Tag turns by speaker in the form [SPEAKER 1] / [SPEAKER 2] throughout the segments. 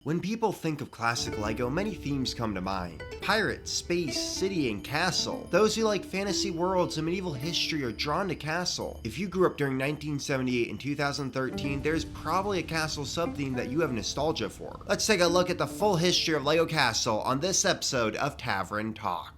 [SPEAKER 1] When people think of classic LEGO, many themes come to mind. Pirate, space, city, and castle. Those who like fantasy worlds and medieval history are drawn to castle. If you grew up during 1978 and 2013, there's probably a castle sub-theme that you have nostalgia for. Let's take a look at the full history of LEGO Castle on this episode of Tavern Talk.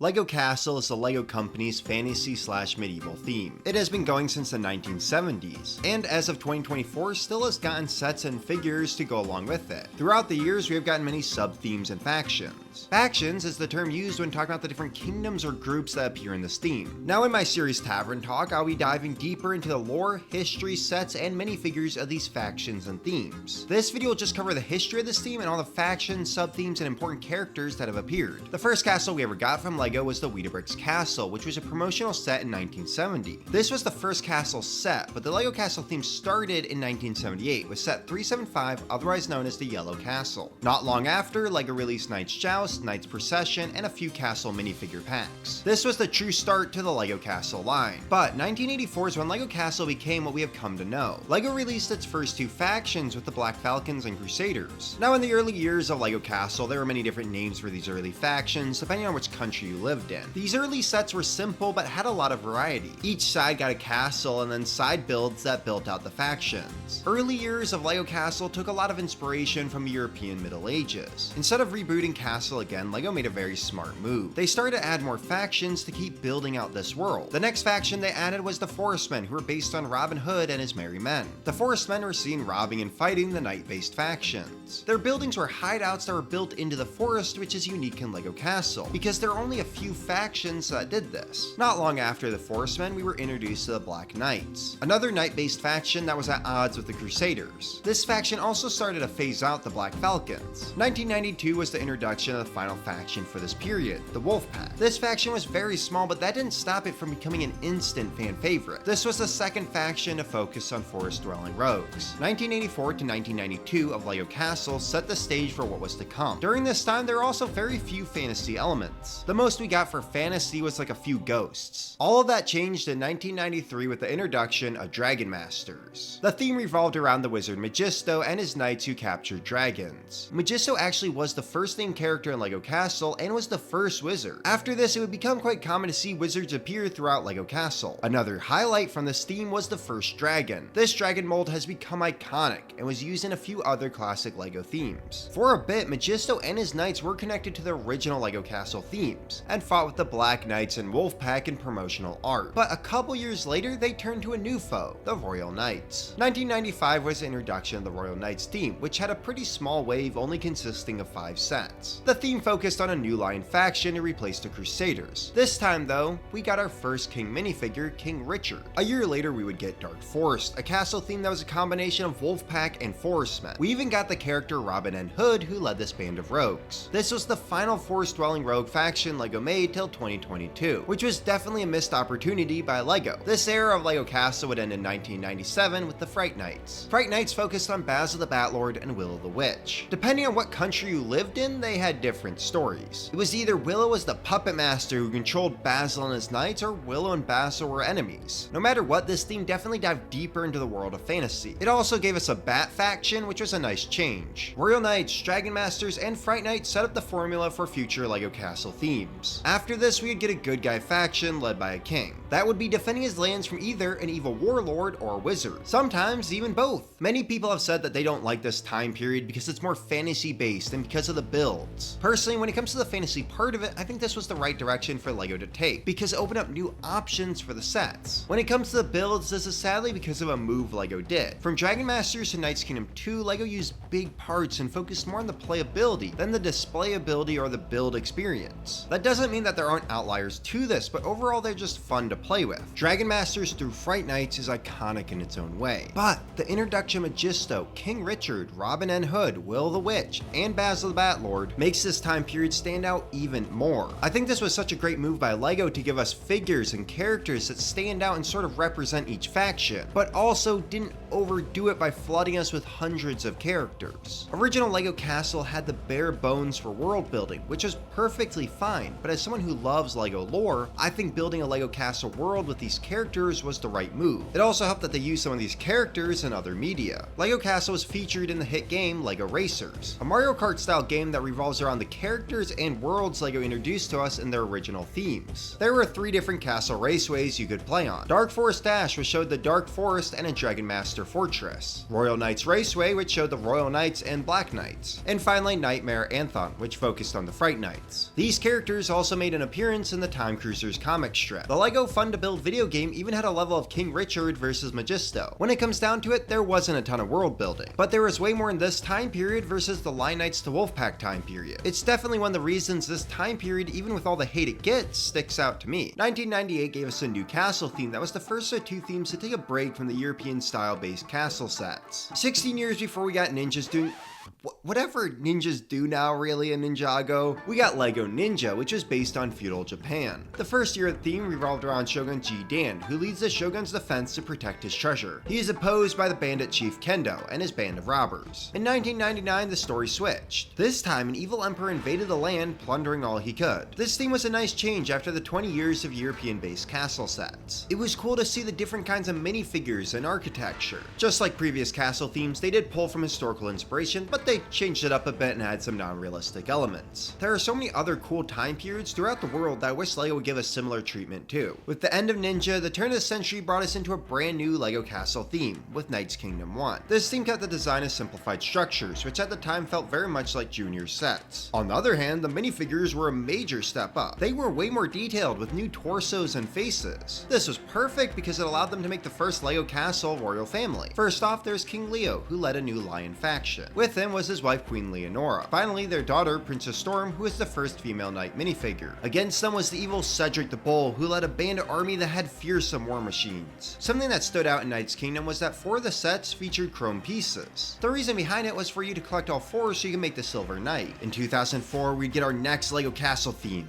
[SPEAKER 1] LEGO Castle is the LEGO company's fantasy/medieval theme. It has been going since the 1970s, and as of 2024 still has gotten sets and figures to go along with it. Throughout the years we have gotten many sub-themes and factions. Factions is the term used when talking about the different kingdoms or groups that appear in this theme. Now in my series Tavern Talk, I'll be diving deeper into the lore, history, sets, and minifigures of these factions and themes. This video will just cover the history of this theme and all the factions, sub-themes, and important characters that have appeared. The first castle we ever got from LEGO was the Weetabix Castle, which was a promotional set in 1970. This was the first castle set, but the LEGO Castle theme started in 1978 with set 375, otherwise known as the Yellow Castle. Not long after, LEGO released Knight's Joust, Knight's Procession, and a few castle minifigure packs. This was the true start to the LEGO Castle line. But 1984 is when LEGO Castle became what we have come to know. LEGO released its first two factions with the Black Falcons and Crusaders. Now in the early years of LEGO Castle, there were many different names for these early factions, depending on which country you lived in. These early sets were simple but had a lot of variety. Each side got a castle and then side builds that built out the factions. Early years of LEGO Castle took a lot of inspiration from the European Middle Ages. Instead of rebooting Castle again, LEGO made a very smart move. They started to add more factions to keep building out this world. The next faction they added was the Forestmen, who were based on Robin Hood and his merry men. The Forestmen were seen robbing and fighting the knight-based factions. Their buildings were hideouts that were built into the forest, which is unique in LEGO Castle, because there are only a few factions that did this. Not long after the Forestmen, we were introduced to the Black Knights, another knight-based faction that was at odds with the Crusaders. This faction also started to phase out the Black Falcons. 1992 was the introduction of the final faction for this period, the Wolfpack. This faction was very small, but that didn't stop it from becoming an instant fan favorite. This was the second faction to focus on forest-dwelling rogues. 1984 to 1992 of LEGO Castle set the stage for what was to come. During this time, there were also very few fantasy elements. The most we got for fantasy was like a few ghosts. All of that changed in 1993 with the introduction of Dragon Masters. The theme revolved around the wizard Magisto and his knights who captured dragons. Magisto actually was the first named character in LEGO Castle and was the first wizard. After this, it would become quite common to see wizards appear throughout LEGO Castle. Another highlight from this theme was the first dragon. This dragon mold has become iconic and was used in a few other classic LEGO themes. For a bit, Magisto and his knights were connected to the original LEGO Castle themes and fought with the Black Knights and Wolfpack in promotional art. But a couple years later, they turned to a new foe, the Royal Knights. 1995 was the introduction of the Royal Knights theme, which had a pretty small wave only consisting of 5 sets. The theme focused on a new line faction to replace the Crusaders. This time though, we got our first king minifigure, King Richard. A year later we would get Dark Forest, a castle theme that was a combination of Wolfpack and Forestmen. We even got the character Robin Hood who led this band of rogues. This was the final forest-dwelling rogue faction LEGO made till 2022, which was definitely a missed opportunity by LEGO. This era of LEGO Castle would end in 1997 with the Fright Knights. Fright Knights focused on Basil the Batlord and Willow the Witch. Depending on what country you lived in, they had different stories. It was either Willow as the puppet master who controlled Basil and his knights, or Willow and Basil were enemies. No matter what, this theme definitely dived deeper into the world of fantasy. It also gave us a Bat faction, which was a nice change. Royal Knights, Dragon Masters, and Fright Knights set up the formula for future LEGO Castle themes. After this, we would get a good guy faction led by a king. That would be defending his lands from either an evil warlord or a wizard. Sometimes even both. Many people have said that they don't like this time period because it's more fantasy based and because of the builds. Personally, when it comes to the fantasy part of it, I think this was the right direction for LEGO to take because it opened up new options for the sets. When it comes to the builds, this is sadly because of a move LEGO did. From Dragon Masters to Knights Kingdom 2, LEGO used big parts and focused more on the playability than the displayability or the build experience. That doesn't mean that there aren't outliers to this, but overall they're just fun to play with. Dragon Masters through Fright Knights is iconic in its own way, but the introduction of Magisto, King Richard, Robin N. Hood, Will the Witch, and Basil the Batlord makes this time period stand out even more. I think this was such a great move by LEGO to give us figures and characters that stand out and sort of represent each faction, but also didn't overdo it by flooding us with hundreds of characters. Original LEGO Castle had the bare bones for world building, which was perfectly fine, but as someone who loves LEGO lore, I think building a LEGO Castle world with these characters was the right move. It also helped that they used some of these characters in other media. LEGO Castle was featured in the hit game LEGO Racers, a Mario Kart style game that revolves around the characters and worlds LEGO introduced to us in their original themes. There were 3 different castle raceways you could play on. Dark Forest Dash, which showed the Dark Forest and a Dragon Master Fortress. Royal Knights Raceway, which showed the Royal Knights and Black Knights. And finally Nightmare Anthon, which focused on the Fright Knights. These characters also made an appearance in the Time Cruisers comic strip. The LEGO fun to build video game even had a level of King Richard versus Magisto. When it comes down to it, there wasn't a ton of world building, but there was way more in this time period versus the Lion Knights to Wolfpack time period. It's definitely one of the reasons this time period, even with all the hate it gets, sticks out to me. 1998 gave us a new castle theme that was the first of 2 themes to take a break from the European style based castle sets. 16 years before we got ninjas doing whatever ninjas do now really in Ninjago, we got LEGO Ninja, which was based on feudal Japan. The first year theme revolved around Shogun Ji Dan, who leads the shogun's defense to protect his treasure. He is opposed by the bandit chief Kendo and his band of robbers. In 1999, the story switched. This time, an evil emperor invaded the land, plundering all he could. This theme was a nice change after the 20 years of European-based castle sets. It was cool to see the different kinds of minifigures and architecture. Just like previous castle themes, they did pull from historical inspiration, but they changed it up a bit and had some non-realistic elements. There are so many other cool time periods throughout the world that I wish LEGO would give us similar treatment to. With the end of Ninja, the turn of the century brought us into a brand new LEGO Castle theme, with Knights Kingdom 1. This theme kept the design of simplified structures, which at the time felt very much like junior sets. On the other hand, the minifigures were a major step up. They were way more detailed with new torsos and faces. This was perfect because it allowed them to make the first LEGO Castle royal family. First off, there's King Leo, who led a new lion faction. With him was his wife Queen Leonora. Finally, their daughter Princess Storm, who was the first female knight minifigure. Against them was the evil Cedric the Bull, who led a bandit army that had fearsome war machines. Something that stood out in Knights Kingdom was that 4 of the sets featured chrome pieces. The reason behind it was for you to collect all 4 so you can make the Silver Knight. In 2004, we'd get our next LEGO Castle theme,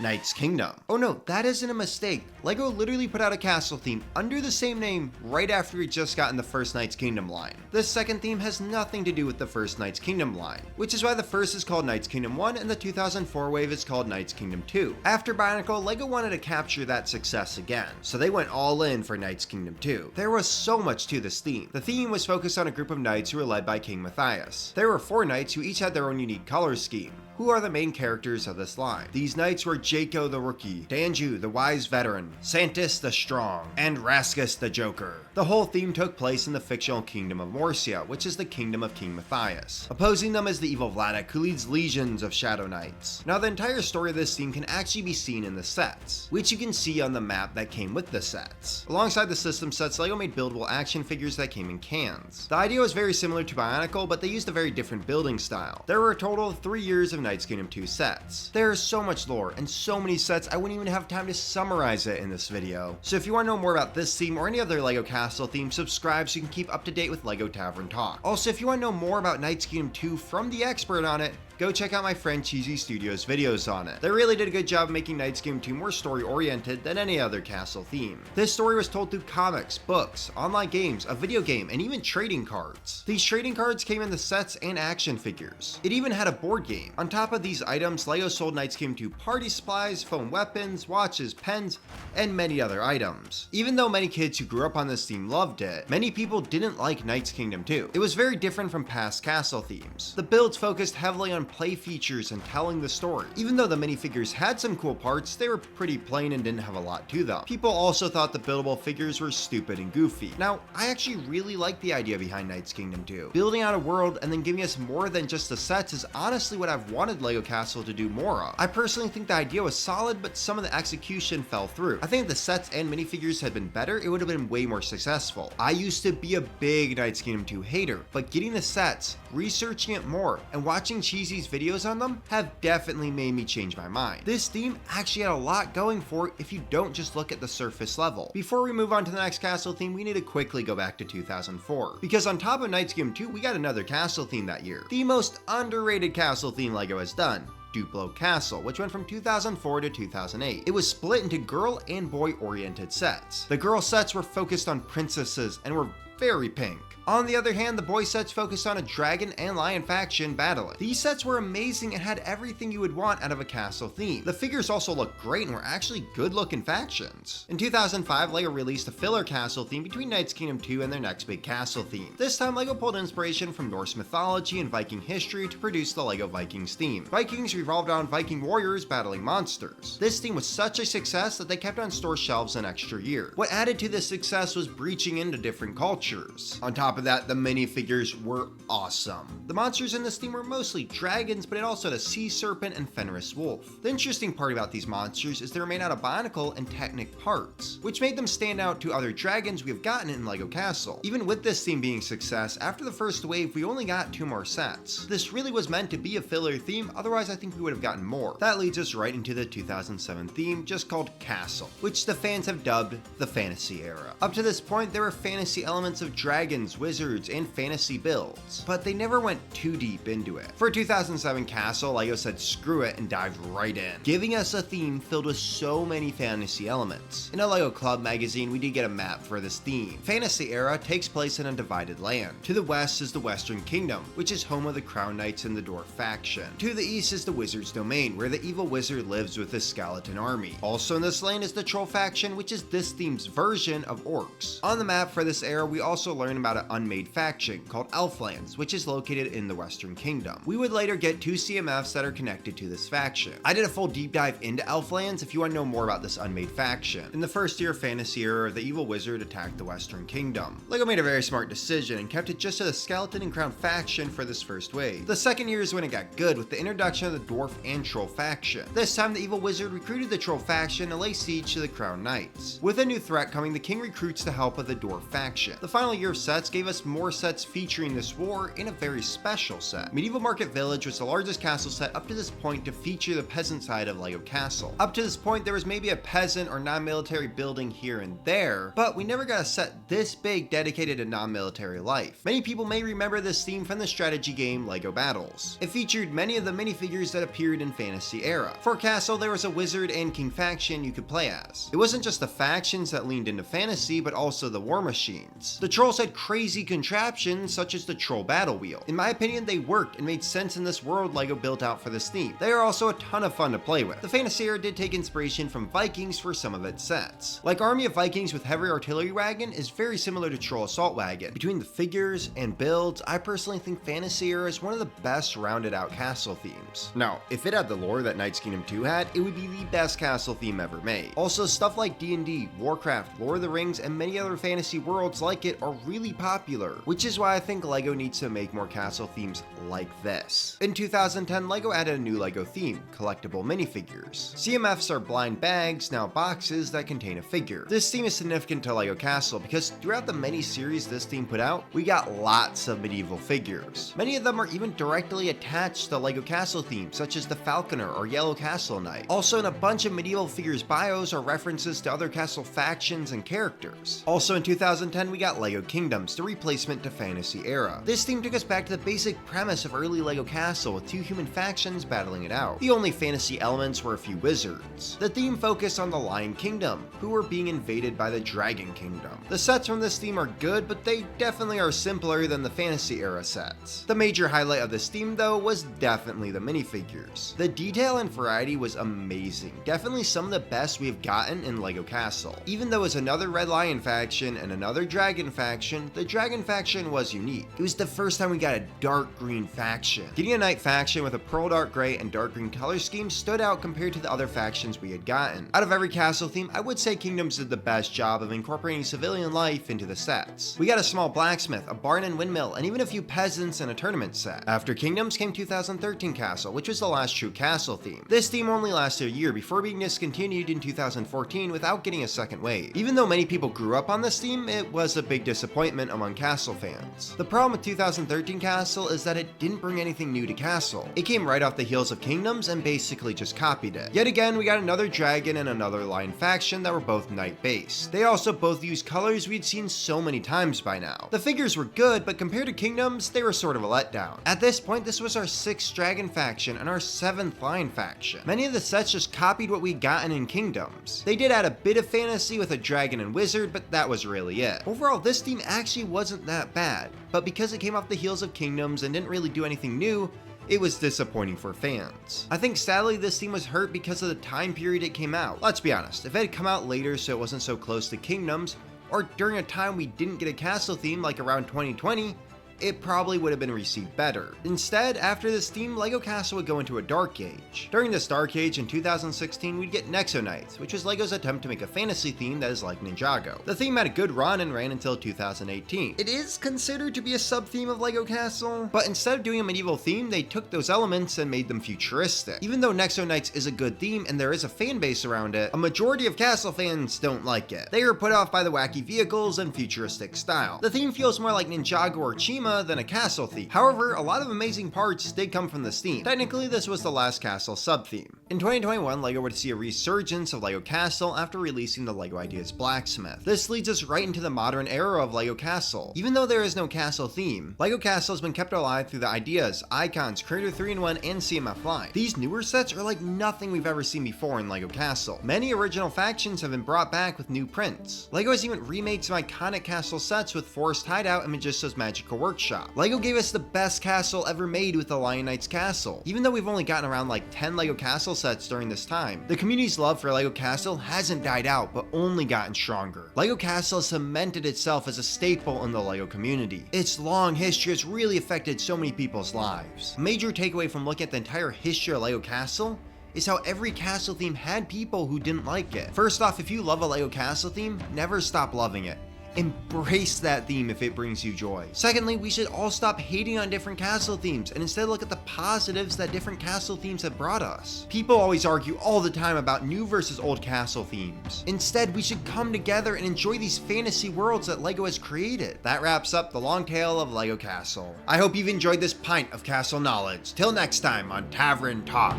[SPEAKER 1] Knights Kingdom. Oh no, that isn't a mistake. LEGO literally put out a castle theme under the same name right after we just got in the first Knights Kingdom line. This second theme has nothing to do with the first Knights Kingdom line, which is why the first is called Knights Kingdom 1 and the 2004 wave is called Knights Kingdom 2. After Bionicle, LEGO wanted to capture that success again, so they went all in for Knights Kingdom 2. There was so much to this theme. The theme was focused on a group of knights who were led by King Matthias. There were 4 knights who each had their own unique color scheme. Who are the main characters of this line? These knights were Jaco the Rookie, Danju the Wise Veteran, Santis the Strong, and Raskus the Joker. The whole theme took place in the fictional kingdom of Morcia, which is the kingdom of King Matthias. Opposing them is the evil Vladik, who leads legions of Shadow Knights. Now the entire story of this theme can actually be seen in the sets, which you can see on the map that came with the sets. Alongside the system sets, LEGO made buildable action figures that came in cans. The idea was very similar to Bionicle, but they used a very different building style. There were a total of 3 years of Knights Kingdom 2 sets. There is so much lore and so many sets I wouldn't even have time to summarize it in this video. So if you want to know more about this theme or any other LEGO Castle theme, subscribe so you can keep up to date with LEGO Tavern Talk. Also, if you want to know more about Knights Kingdom 2 from the expert on it, go check out my friend Cheesy Studios' videos on it. They really did a good job making Knights Kingdom 2 more story-oriented than any other castle theme. This story was told through comics, books, online games, a video game, and even trading cards. These trading cards came in the sets and action figures. It even had a board game. On top of these items, LEGO sold Knights Kingdom 2 party supplies, foam weapons, watches, pens, and many other items. Even though many kids who grew up on this theme loved it, many people didn't like Knights Kingdom 2. It was very different from past castle themes. The builds focused heavily on play features and telling the story. Even though the minifigures had some cool parts, they were pretty plain and didn't have a lot to them. People also thought the buildable figures were stupid and goofy. Now, I actually really like the idea behind Knights Kingdom 2. Building out a world and then giving us more than just the sets is honestly what I've wanted LEGO Castle to do more of. I personally think the idea was solid, but some of the execution fell through. I think if the sets and minifigures had been better, it would have been way more successful. I used to be a big Knights Kingdom 2 hater, but getting the sets, researching it more, and watching Cheesy Breezy's videos on them have definitely made me change my mind. This theme actually had a lot going for it if you don't just look at the surface level. Before we move on to the next castle theme, we need to quickly go back to 2004, because on top of Knights Kingdom 2, we got another castle theme that year. The most underrated castle theme LEGO has done. Duplo Castle, which went from 2004 to 2008. It was split into girl and boy oriented sets. The girl sets were focused on princesses and were very pink. On the other hand, the boy sets focused on a dragon and lion faction battling. These sets were amazing and had everything you would want out of a castle theme. The figures also looked great and were actually good looking factions. In 2005, LEGO released a filler castle theme between Knights Kingdom 2 and their next big castle theme. This time, LEGO pulled inspiration from Norse mythology and Viking history to produce the LEGO Vikings theme. Vikings revolved around Viking warriors battling monsters. This theme was such a success that they kept on store shelves an extra year. What added to this success was breaching into different cultures. On top of that, the minifigures were awesome. The monsters in this theme were mostly dragons, but it also had a sea serpent and Fenris wolf. The interesting part about these monsters is they were made out of Bionicle and Technic parts, which made them stand out to other dragons we have gotten in LEGO Castle. Even with this theme being a success, after the first wave, we only got 2 more sets. This really was meant to be a filler theme, otherwise I think we would have gotten more. That leads us right into the 2007 theme, just called Castle, which the fans have dubbed the Fantasy Era. Up to this point, there were fantasy elements of dragons, wizards, and fantasy builds, but they never went too deep into it. For 2007 Castle, LEGO said screw it and dived right in, giving us a theme filled with so many fantasy elements. In a LEGO Club magazine, we did get a map for this theme. Fantasy Era takes place in a divided land. To the west is the Western Kingdom, which is home of the Crown Knights and the Dwarf faction. To the east is the Wizard's Domain, where the evil wizard lives with his skeleton army. Also in this lane is the Troll faction, which is this theme's version of orcs. On the map for this era, we also learn about an unmade faction called Elflands, which is located in the Western Kingdom. We would later get 2 CMFs that are connected to this faction. I did a full deep dive into Elflands if you want to know more about this unmade faction. In the first year of Fantasy Era, the evil wizard attacked the Western Kingdom. LEGO made a very smart decision and kept it just to the Skeleton and Crown faction for this first wave. The second year is when it got good with the introduction of the Dwarf and Troll faction. This time the evil wizard recruited the Troll faction to lay siege to the Crown Knights. With a new threat coming, the king recruits the help of the Dwarf faction. The final year of sets gave us more sets featuring this war in a very special set. Medieval Market Village was the largest castle set up to this point to feature the peasant side of LEGO Castle. Up to this point, there was maybe a peasant or non-military building here and there, but we never got a set this big dedicated to non-military life. Many people may remember this theme from the strategy game LEGO Battles. It featured many of the minifigures that appeared in Fantasy Era. For Castle, there was a wizard and king faction you could play as. It wasn't just the factions that leaned into fantasy, but also the war machines. The trolls had crazy contraptions such as the troll battle wheel. In my opinion, they worked and made sense in this world LEGO built out for this theme. They are also a ton of fun to play with. The Fantasy Era did take inspiration from Vikings for some of its sets. Like Army of Vikings with Heavy Artillery Wagon is very similar to Troll Assault Wagon. Between the figures and builds, I personally think Fantasy Era is one of the best rounded out castle themes. Now, if it had the lore that Knights Kingdom 2 had, it would be the best castle theme ever made. Also, stuff like D&D, Warcraft, Lord of the Rings, and many other fantasy worlds like it are really popular, which is why I think LEGO needs to make more castle themes like this. In 2010, LEGO added a new LEGO theme, Collectible Minifigures. CMFs are blind bags, now boxes, that contain a figure. This theme is significant to LEGO Castle because throughout the many series this theme put out, we got lots of medieval figures. Many of them are even directly attached to the LEGO Castle theme, such as the Falconer or Yellow Castle Knight. Also, in a bunch of medieval figures bios are references to other castle factions and characters. Also in 2010, we got LEGO Kingdoms, the replacement to Fantasy Era. This theme took us back to the basic premise of early LEGO Castle with 2 human factions battling it out. The only fantasy elements were a few wizards. The theme focused on the Lion Kingdom, who were being invaded by the Dragon Kingdom. The sets from this theme are good, but they definitely are simpler than the Fantasy Era sets. The major highlight of this theme though was definitely the minifigures. The detail and variety was amazing, definitely some of the best we have gotten in LEGO Castle. Even though it's another Red Lion faction and another Dragon faction, the Dragon faction was unique. It was the first time we got a dark green faction. Getting a Knight faction with a pearl dark gray and dark green color scheme stood out compared to the other factions we had gotten. Out of every castle theme, I would say Kingdoms did the best job of incorporating civilian life into the sets. We got a small blacksmith, a barn and windmill, and even a few peasants in a tournament set. After Kingdoms came 2013 Castle, which was the last true castle theme. This theme only lasted a year before being discontinued in 2014 without getting a second wave. Even though many people grew up on this theme, it was a big big disappointment among Castle fans. The problem with 2013 Castle is that it didn't bring anything new to Castle. It came right off the heels of Kingdoms and basically just copied it. Yet again, we got another dragon and another lion faction that were both knight based. They also both used colors we'd seen so many times by now. The figures were good, but compared to Kingdoms, they were sort of a letdown. At this point, this was our 6th dragon faction and our 7th lion faction. Many of the sets just copied what we'd gotten in Kingdoms. They did add a bit of fantasy with a dragon and wizard, but that was really it. Overall, this theme actually wasn't that bad, but because it came off the heels of Kingdoms and didn't really do anything new, it was disappointing for fans. I think sadly this theme was hurt because of the time period it came out. Let's be honest, if it had come out later so it wasn't so close to Kingdoms, or during a time we didn't get a castle theme like around 2020, it probably would have been received better. Instead, after this theme, LEGO Castle would go into a dark age. During this dark age in 2016, we'd get Nexo Knights, which was LEGO's attempt to make a fantasy theme that is like Ninjago. The theme had a good run and ran until 2018. It is considered to be a sub-theme of LEGO Castle, but instead of doing a medieval theme, they took those elements and made them futuristic. Even though Nexo Knights is a good theme and there is a fan base around it, a majority of Castle fans don't like it. They were put off by the wacky vehicles and futuristic style. The theme feels more like Ninjago or Chima than a castle theme. However, a lot of amazing parts did come from this theme. Technically, this was the last castle sub-theme. In 2021, LEGO would see a resurgence of LEGO Castle after releasing the LEGO Ideas Blacksmith. This leads us right into the modern era of LEGO Castle. Even though there is no castle theme, LEGO Castle has been kept alive through the Ideas, Icons, Creator 3-in-1, and CMF line. These newer sets are like nothing we've ever seen before in LEGO Castle. Many original factions have been brought back with new prints. LEGO has even remade some iconic castle sets with Forest Hideout and Magisto's Magical Workshop. LEGO gave us the best castle ever made with the Lion Knights Castle. Even though we've only gotten around like 10 LEGO Castle sets during this time, the community's love for LEGO Castle hasn't died out, but only gotten stronger. LEGO Castle has cemented itself as a staple in the LEGO community. Its long history has really affected so many people's lives. A major takeaway from looking at the entire history of LEGO Castle is how every castle theme had people who didn't like it. First off, if you love a LEGO Castle theme, never stop loving it. Embrace that theme if it brings you joy. Secondly, we should all stop hating on different castle themes and instead look at the positives that different castle themes have brought us. People always argue all the time about new versus old castle themes. Instead, we should come together and enjoy these fantasy worlds that LEGO has created. That wraps up the long tale of LEGO Castle. I hope you've enjoyed this pint of castle knowledge. Till next time on Tavern Talk.